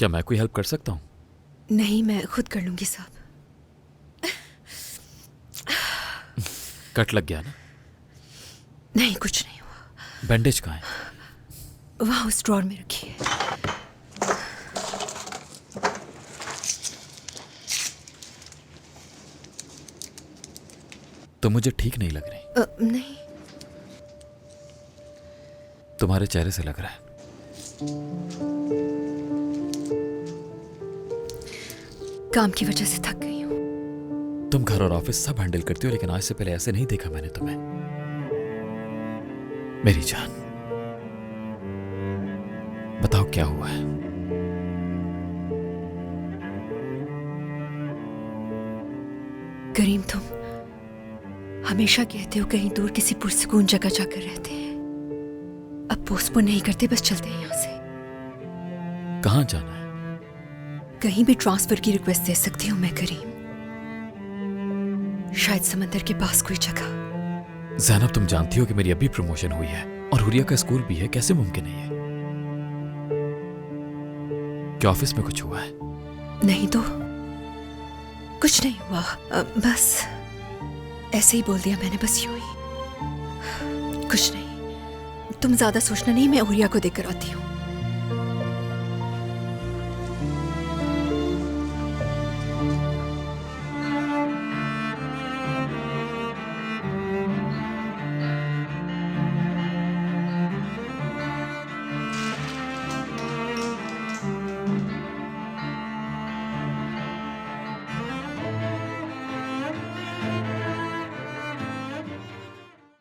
क्या मैं कोई हेल्प कर सकता हूँ? नहीं, मैं खुद कर लूंगी साहब। कट लग गया ना? नहीं, कुछ नहीं हुआ। बैंडेज कहाँ है? वहाँ उस ड्रॉर में रखी है। तो मुझे ठीक नहीं लग रही। नहीं, तुम्हारे चेहरे से लग रहा है। काम की वजह से थक गई हूँ। तुम घर और ऑफिस सब हैंडल करती हो, लेकिन आज से पहले ऐसे नहीं देखा मैंने तुम्हें। मेरी जान, बताओ क्या हुआ है? करीम, तुम हमेशा कहते हो कहीं दूर किसी पुरसकून जगह जाकर रहते हैं। अब पोस्टपोन नहीं करते, बस चलते हैं यहाँ से। कहाँ जाना है? कहीं भी ट्रांसफर की रिक्वेस्ट दे सकती हूँ मैं करीम। शायद समंदर के पास कोई जगह। ज़ैनब, तुम जानती हो कि मेरी अभी प्रमोशन हुई है और हुरिया का स्कूल भी है। कैसे मुमकिन है ये? क्या ऑफिस में कुछ हुआ है? नहीं तो कुछ नहीं हुआ। बस ऐसे ही बोल दिया मैंने, बस यूं ही। कुछ नहीं, तुम ज्यादा सोचना नहीं, मैं हुरिया को देखकर आती हूँ।